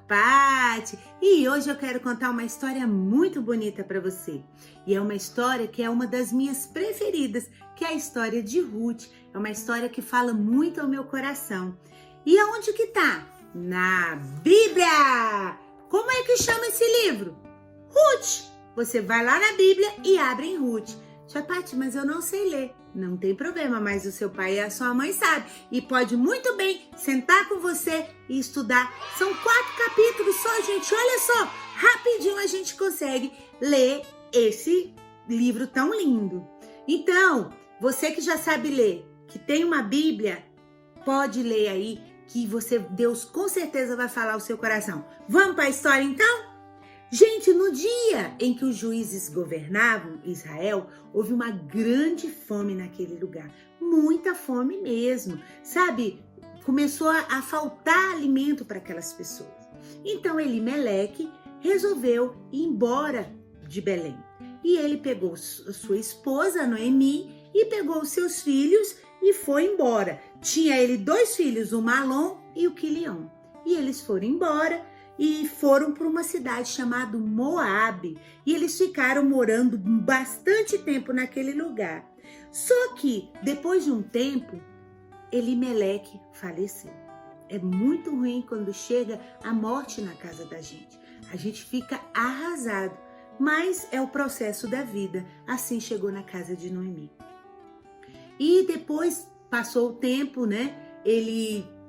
Pati e hoje eu quero contar uma história muito bonita para você. E é uma história que é uma das minhas preferidas, que é a história de Ruth. É uma história que fala muito ao meu coração. E aonde que tá? Na Bíblia! Como é que chama esse livro? Ruth! Você vai lá na Bíblia e abre em Ruth. Tia Pati, mas eu não sei ler. Não tem problema, mas o seu pai e a sua mãe sabem. E pode muito bem sentar com você e estudar. São 4 capítulos só, gente. Olha só, rapidinho a gente consegue ler esse livro tão lindo. Então, você que já sabe ler, que tem uma Bíblia, pode ler aí, que Deus com certeza vai falar o seu coração. Vamos para a história então? Gente, no dia em que os juízes governavam Israel, houve uma grande fome naquele lugar. Muita fome mesmo, sabe? Começou a faltar alimento para aquelas pessoas. Então Elimeleque resolveu ir embora de Belém. E ele pegou sua esposa, Noemi, e pegou os seus filhos e foi embora. Tinha ele 2 filhos, o Malom e o Quilion. E eles foram embora e foram para uma cidade chamada Moabe. E eles ficaram morando bastante tempo naquele lugar. Só que, depois de um tempo, Elimeleque faleceu. É muito ruim quando chega a morte na casa da gente. A gente fica arrasado, mas é o processo da vida. Assim chegou na casa de Noemi. E depois passou o tempo, né?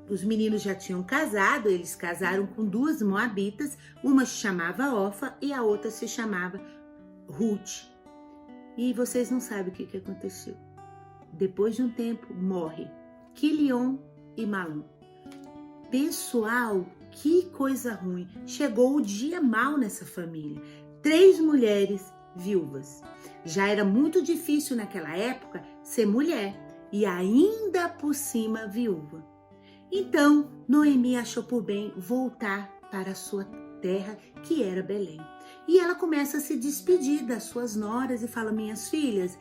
Os meninos já tinham casado, eles casaram com 2 moabitas, uma se chamava Orfa e a outra se chamava Ruth. E vocês não sabem o que aconteceu. Depois de um tempo, morre Quilion e Malom. Pessoal, que coisa ruim. Chegou o dia mau nessa família. 3 mulheres viúvas. Já era muito difícil naquela época ser mulher e ainda por cima viúva. Então, Noemi achou por bem voltar para a sua terra, que era Belém. E ela começa a se despedir das suas noras e fala: minhas filhas,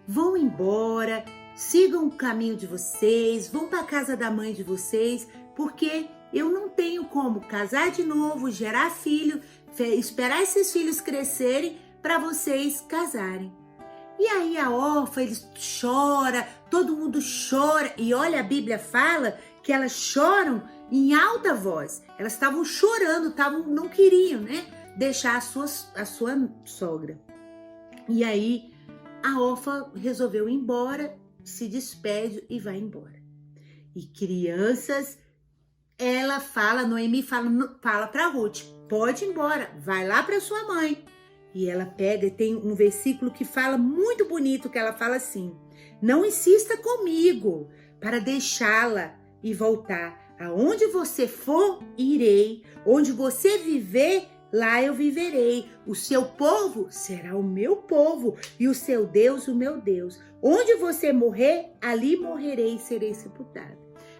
vão embora, sigam o caminho de vocês, vão para a casa da mãe de vocês, porque eu não tenho como casar de novo, gerar filho, esperar esses filhos crescerem para vocês casarem. E aí a órfã, eles choram, todo mundo chora. E olha, a Bíblia fala que elas choram em alta voz. Elas estavam chorando, não queriam, né, deixar a sua sogra. E aí a órfã resolveu ir embora, se despede e vai embora. E crianças, Noemi fala para Ruth: pode ir embora, vai lá para sua mãe. E ela pega e tem um versículo que fala muito bonito, que ela fala assim: não insista comigo para deixá-la e voltar. Aonde você for, irei. Onde você viver, lá eu viverei. O seu povo será o meu povo e o seu Deus, o meu Deus. Onde você morrer, ali morrerei e serei sepultado.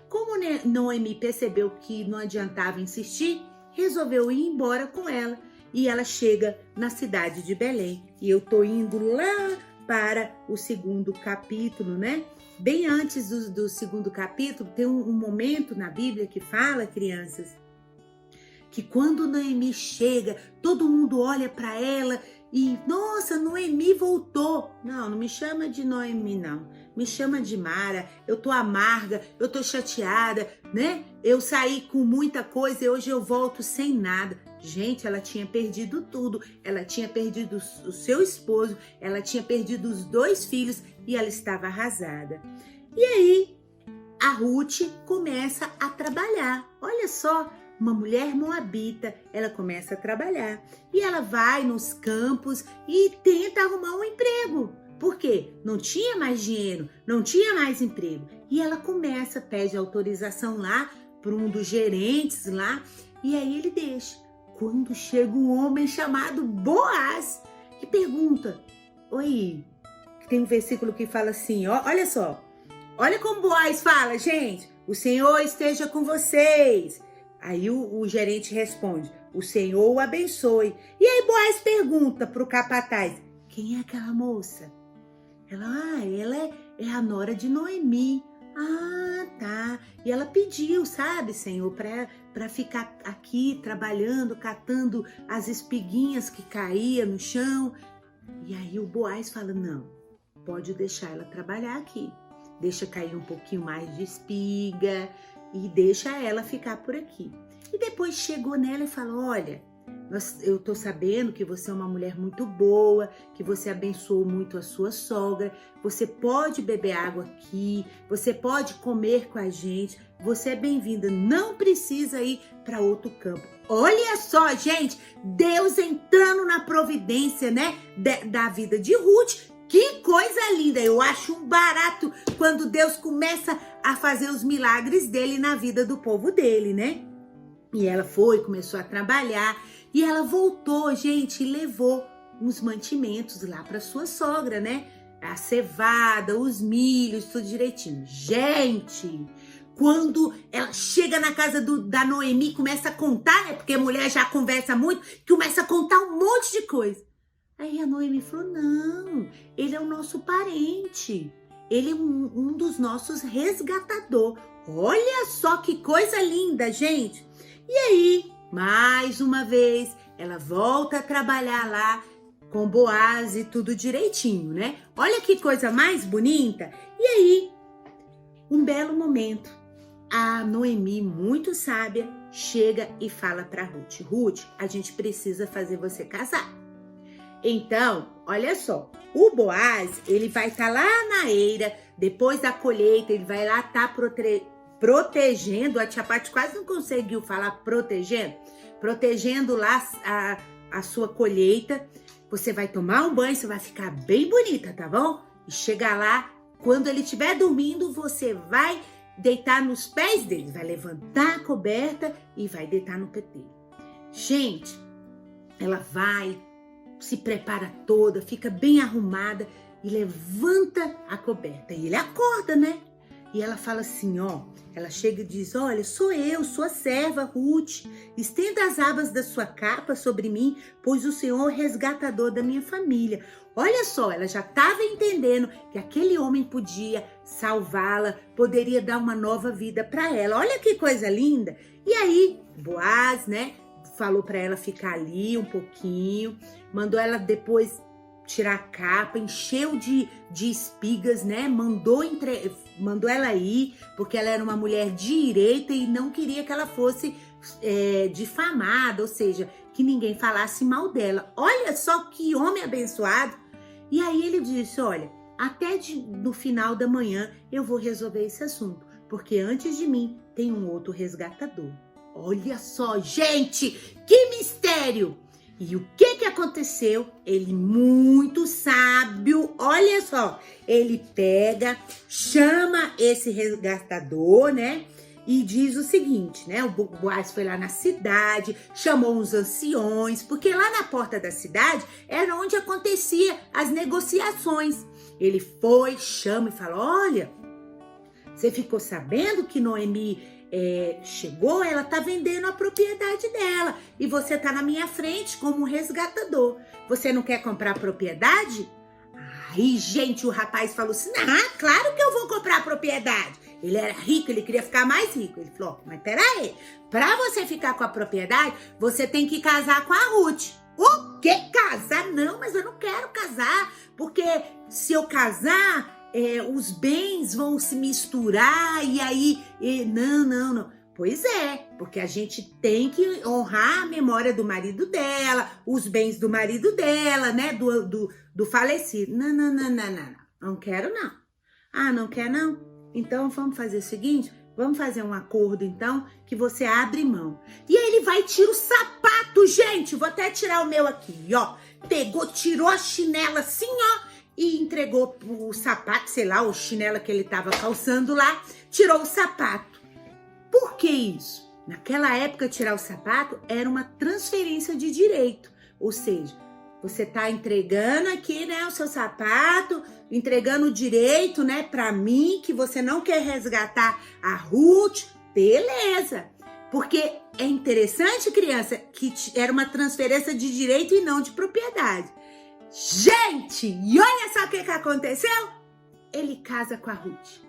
Como Noemi percebeu que não adiantava insistir, resolveu ir embora com ela. E ela chega na cidade de Belém. E eu tô indo lá para o 2º capítulo, né? Bem antes do 2º capítulo, tem um momento na Bíblia que fala, crianças, que quando Noemi chega, todo mundo olha para ela e, nossa, Noemi voltou. Não me chama de Noemi, não. Me chama de Mara. Eu tô amarga, eu tô chateada, né? Eu saí com muita coisa e hoje eu volto sem nada. Gente, ela tinha perdido tudo. Ela tinha perdido o seu esposo, ela tinha perdido os 2 filhos e ela estava arrasada. E aí, a Ruth começa a trabalhar. Olha só, uma mulher moabita, ela começa a trabalhar. E ela vai nos campos e tenta arrumar um emprego. Por quê? Não tinha mais dinheiro, não tinha mais emprego. E ela pede autorização lá para um dos gerentes lá. E aí ele deixa. Quando chega um homem chamado Boaz e pergunta: oi, tem um versículo que fala assim, ó, olha só, olha como Boaz fala, gente: o Senhor esteja com vocês. Aí o gerente responde: o Senhor o abençoe. E aí Boaz pergunta para o capataz: quem é aquela moça? Ela é a nora de Noemi. Ah, tá. E ela pediu, sabe, Senhor, para ficar aqui trabalhando, catando as espiguinhas que caíam no chão. E aí o Boaz fala, não, pode deixar ela trabalhar aqui. Deixa cair um pouquinho mais de espiga e deixa ela ficar por aqui. E depois chegou nela e falou, olha, eu tô sabendo que você é uma mulher muito boa, que você abençoou muito a sua sogra, você pode beber água aqui, você pode comer com a gente, você é bem-vinda, não precisa ir para outro campo. Olha só, gente, Deus entrando na providência, né, da vida de Ruth. Que coisa linda! Eu acho um barato quando Deus começa a fazer os milagres dele na vida do povo dele, né? E ela foi, começou a trabalhar e ela voltou, gente, e levou uns mantimentos lá para sua sogra, né? A cevada, os milhos, tudo direitinho. Gente, quando ela chega na casa da Noemi, começa a contar, né? Porque a mulher já conversa muito, começa a contar um monte de coisa. Aí a Noemi falou, não, ele é o nosso parente, ele é um dos nossos resgatadores. Olha só que coisa linda, gente. E aí, mais uma vez, ela volta a trabalhar lá com Boaz e tudo direitinho, né? Olha que coisa mais bonita. E aí, um belo momento, a Noemi, muito sábia, chega e fala para Ruth, Ruth, a gente precisa fazer você casar. Então, olha só, o Boaz, ele vai estar lá na eira, depois da colheita, ele vai lá estar protegendo, a tia Paty quase não conseguiu falar protegendo lá a sua colheita. Você vai tomar um banho, você vai ficar bem bonita, tá bom? E chegar lá, quando ele estiver dormindo, você vai deitar nos pés dele, vai levantar a coberta e vai deitar no pé dele. Gente, ela vai, se prepara toda, fica bem arrumada e levanta a coberta. E ele acorda, né? E ela fala assim, ó, ela chega e diz, olha, sou eu, sua serva Ruth, estenda as abas da sua capa sobre mim, pois o Senhor é o resgatador da minha família. Olha só, ela já estava entendendo que aquele homem podia salvá-la, poderia dar uma nova vida para ela. Olha que coisa linda. E aí, Boaz, né, falou para ela ficar ali um pouquinho, mandou ela depois tirar a capa, encheu de espigas, né? Mandou ela ir, porque ela era uma mulher direita e não queria que ela fosse difamada, ou seja, que ninguém falasse mal dela. Olha só que homem abençoado. E aí ele disse, olha, até no final da manhã eu vou resolver esse assunto, porque antes de mim tem um outro resgatador. Olha só, gente, que mistério! E o que aconteceu? Ele, muito sábio, olha só, ele pega, chama esse resgatador, né? E diz o seguinte, né? O Boaz foi lá na cidade, chamou uns anciões, porque lá na porta da cidade era onde acontecia as negociações. Ele foi, chama e fala, olha, você ficou sabendo que Noemi chegou, ela tá vendendo a propriedade dela e você tá na minha frente como resgatador. Você não quer comprar a propriedade? Aí, gente, o rapaz falou assim, claro que eu vou comprar a propriedade. Ele era rico, ele queria ficar mais rico. Ele falou, mas peraí, pra você ficar com a propriedade, você tem que casar com a Ruth. O quê? Casar? Não, mas eu não quero casar, porque se eu casar, os bens vão se misturar e aí... Não. Pois é, porque a gente tem que honrar a memória do marido dela, os bens do marido dela, né? Do falecido. Não quero não. Ah, não quer não? Então vamos fazer o seguinte, vamos fazer um acordo então, que você abre mão. E aí ele vai e tira o sapato, gente, vou até tirar o meu aqui, ó. Pegou, tirou a chinela assim, ó, e entregou o sapato, sei lá, o chinelo que ele tava calçando lá, tirou o sapato. Por que isso? Naquela época, tirar o sapato era uma transferência de direito, ou seja, você tá entregando aqui, né, o seu sapato, entregando o direito, né, pra mim, que você não quer resgatar a Ruth, beleza. Porque é interessante, criança, que era uma transferência de direito e não de propriedade. Gente, e olha só o que aconteceu? Ele casa com a Ruth.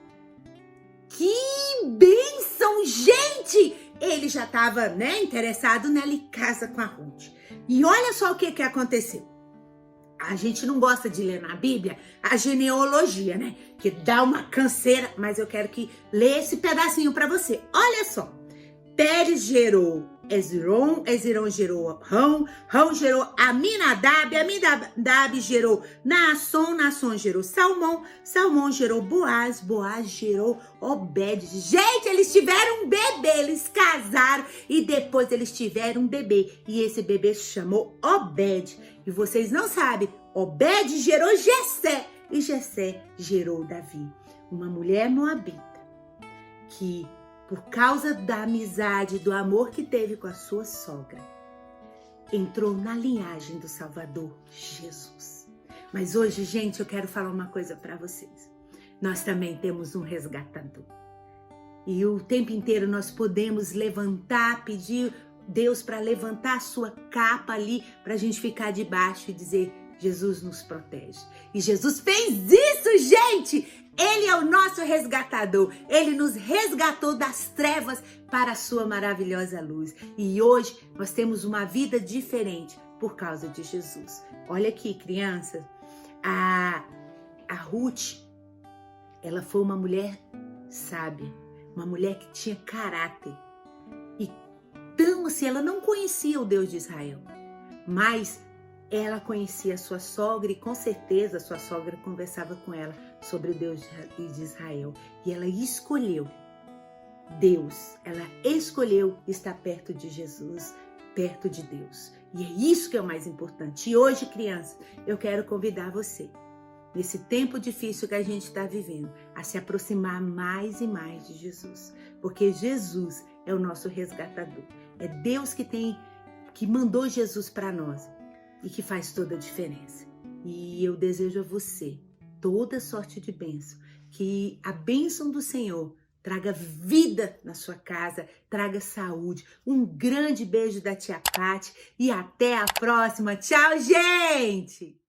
Que bênção, gente! Ele já estava, interessado nela e casa com a Ruth. E olha só o que aconteceu. A gente não gosta de ler na Bíblia a genealogia, né? Que dá uma canseira, mas eu quero que lê esse pedacinho para você. Olha só. Pérez gerou Hezron, Hezron gerou Rão, Rão gerou Aminadab, Aminadab gerou Naasson, Naasson gerou Salmão, Salmão gerou Boaz, Boaz gerou Obed. Gente, eles tiveram um bebê, eles casaram e depois eles tiveram um bebê. E esse bebê se chamou Obed. E vocês não sabem, Obed gerou Jessé e Jessé gerou Davi. Uma mulher moabita que, por causa da amizade, do amor que teve com a sua sogra, entrou na linhagem do Salvador, Jesus. Mas hoje, gente, eu quero falar uma coisa para vocês. Nós também temos um resgatador. E o tempo inteiro nós podemos levantar, pedir Deus para levantar a sua capa ali, para a gente ficar debaixo e dizer, Jesus nos protege. E Jesus fez isso, gente! Ele é o nosso resgatador. Ele nos resgatou das trevas para a sua maravilhosa luz. E hoje nós temos uma vida diferente por causa de Jesus. Olha aqui, crianças. A Ruth, ela foi uma mulher sábia. Uma mulher que tinha caráter. E tão assim, ela não conhecia o Deus de Israel. Mas ela conhecia a sua sogra e com certeza a sua sogra conversava com ela sobre o Deus de Israel. E ela escolheu Deus, ela escolheu estar perto de Jesus, perto de Deus. E é isso que é o mais importante. E hoje, crianças, eu quero convidar você, nesse tempo difícil que a gente está vivendo, a se aproximar mais e mais de Jesus. Porque Jesus é o nosso resgatador. É Deus que mandou Jesus para nós. E que faz toda a diferença. E eu desejo a você toda sorte de bênção. Que a bênção do Senhor traga vida na sua casa, traga saúde. Um grande beijo da tia Pati e até a próxima. Tchau, gente!